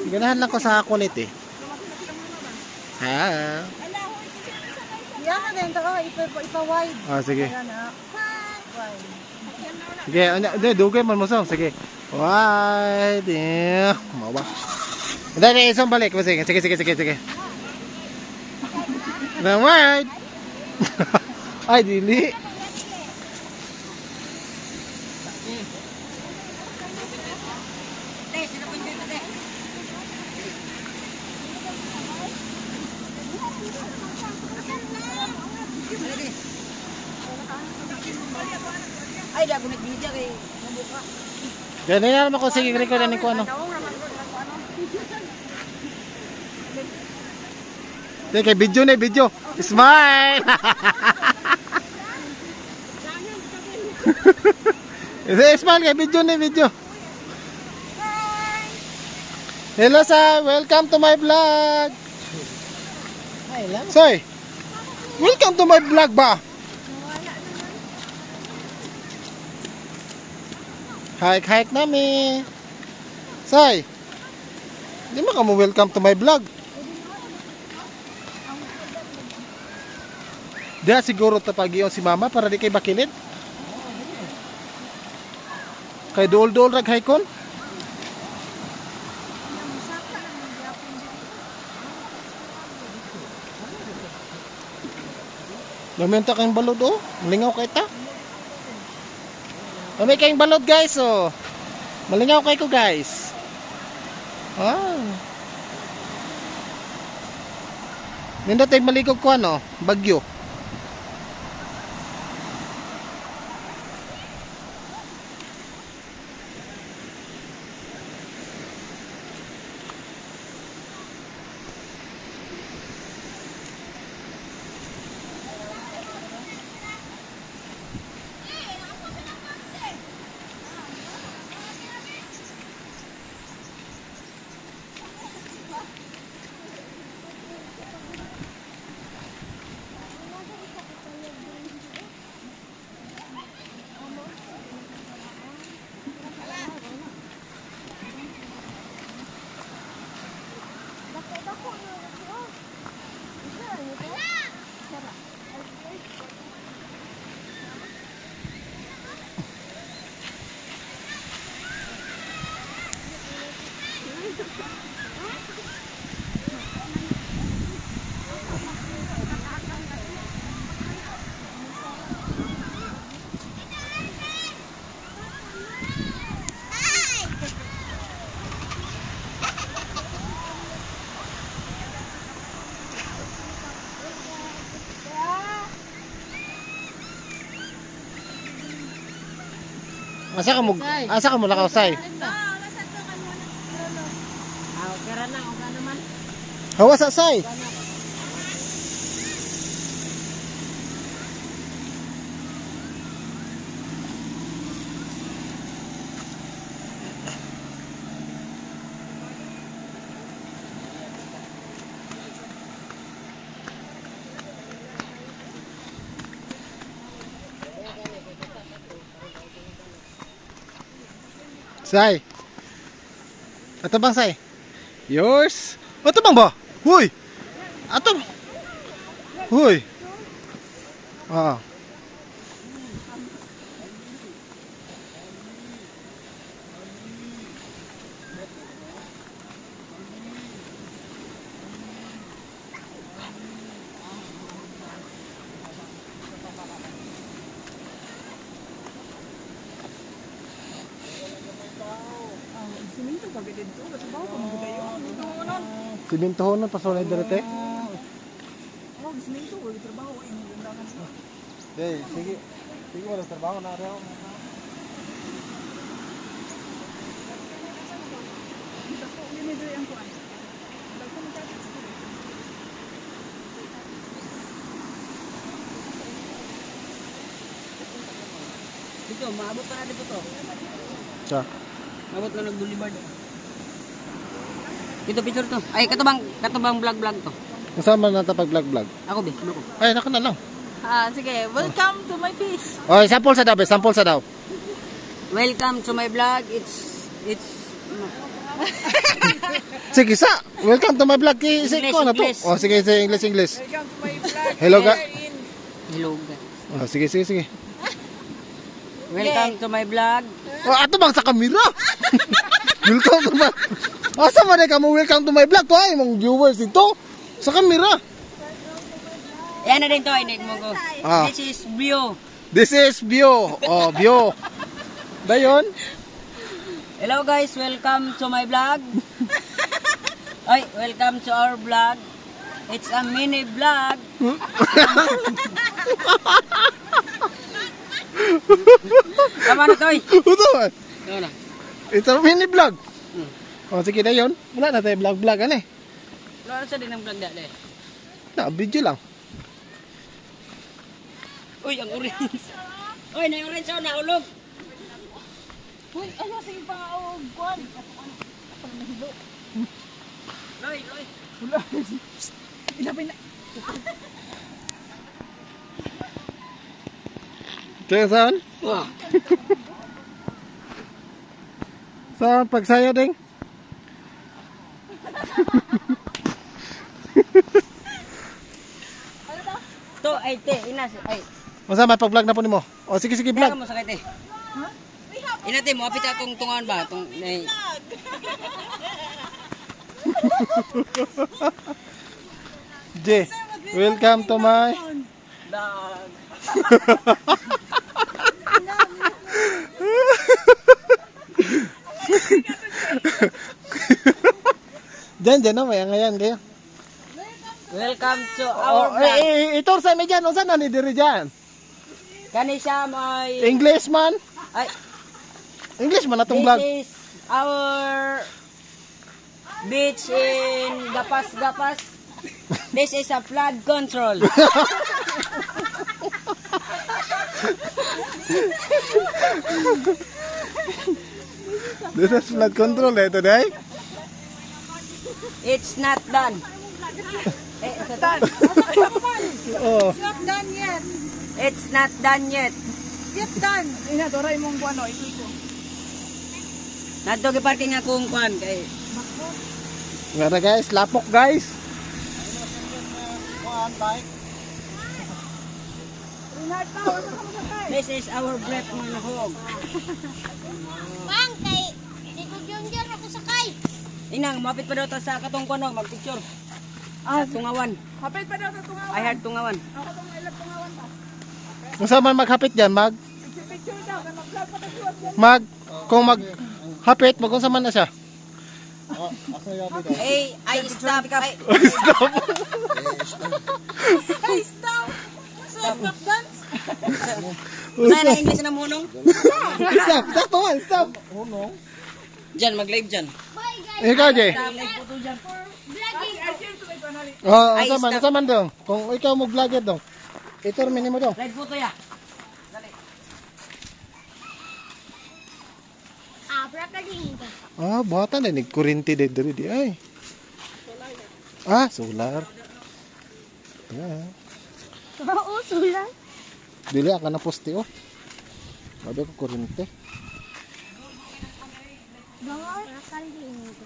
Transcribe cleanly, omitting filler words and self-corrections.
Ganahan lang ko sa kulit eh. Ha? Yan na din to, ipa-wide. Sige. Wide. Sige, dugay man mo sa. Sige. Wide. Mawa. Dali, isang balik. Sige. Na wide. Ay, dili. Ay, dago nagmedia kay mabuka. Ganyan naman ko. Sige, record na ko ano. Sige, video na, video. Smile! Smile kay video na, video. Hello, sir. Welcome to my vlog. Soy, welcome to my vlog ba? Hike nami. Soy, di mo ka mo welcome to my vlog. Diya siguro tapag-iyon si mama para di kay bakilid. Kay dool-dool rag haikon. Lamenta kayong balod oh. Malingaw kay ta. May kayong balod guys oh. Malingaw kay ko guys. Nindot ay maligog ko ano, bagyo. Asa ka mo lakaw say? Hawa sa say. Say. Ato bang say? Yours? Ato bang ba? Huy. Ato. Huy. Siminto na pasolay direte. Siminto wala trabaho ay magandang. Sige. Sige wala trabaho na raw. Dito, maabot pa na dito to. Sa. Maabot na nag-boulevard. Ito picture to. Ay, katubang vlog to. Kasama na ta pag vlog. Ako be, Ay, naka na lang. Sige, welcome to my face. Oy, sample sa daw. Welcome to my vlog. It's Sige sa. Welcome to my vlog. Sige ko na to. English. Oh, sige, sige, English. Welcome to my vlog. Hello, ga. Hello guys. Oh, sige, sige, sige. Welcome to my vlog. Oh, ato bang sa kamera? Welcome to my... Asa man ka mo welcome to my vlog? To ay, mong viewers ito. Sa kamera. Yan na din to, inig mo ko. Ah. This is Bio. This is Bio. Oh, Bio. Dayon. Hello guys, welcome to my vlog. Ay, welcome to our vlog. It's a mini vlog. Tama na toy. Ito man. Tama na. Ito mini vlog. Hmm. Oh, sige na yun. Wala na tayo vlog-vlog ano eh. Wala sa din ang vlog dali. Na, video lang. Uy, ang orange. Uy, na orange oh, naulog. Uy, ano sige pa o kuan. Loy, loy. Wala. Ilapin na. Kaya saan? Wow. Saan pagsayo ding? To, ay, te, inas, ay. Masa man pag-vlog na po nimo. Oh, sige sige Kaya vlog. mo sakit eh. Inate mo, apit akong tungan ba? Tung, ay. J. Welcome to my Dog. Diyan na may ngayon kayo. Welcome to our Oh, vlog. ito sa may diyan, unsa na ni diri diyan? Kani siya may... English man. Ay, English man atong this vlog. is our beach in Gapas. This is a flood control. This is flood control eh today. It's not done. It's not, Oh. It's not done yet. it's not done yet. Get done. Ina, doray mong kuan o. Ito. Nadto giparking akong kwan kay Ngara guys, lapok guys. Ina, tao. Asa ka masakay? this is our breath manhog. Bang, kay si Kudyong ako sakay. Inang, mapit pa daw to sa katong kuno, magpicture. Sa tungawan. Hapit pa daw sa tungawan. I heard tungawan. Ako tong ilag tungawan pa. Unsa man maghapit diyan, mag Picture daw. Kaya mag-vlog pa tayo. mag kung maghapit, mag unsa man na siya. Hey, I stop. I, Hey, stop. Stop dance. Saan na English na munong? Stop, stop man, stop. Diyan, mag-live dyan. Bye guys. Ikaw, Jay. Vlogging. I came to my panali. Oh, Ay, unsa man dong? Kung ikaw mo vlogger dong. Ito rin mo dong. Live photo ya. Vlogging ko. Ah, buhatan na nagkurinti diri di ay. Ah, solar. Ah, Oo, sulan. dili ka na poste oh. Sabi ko kuryente. Bawal. Vlogging ko.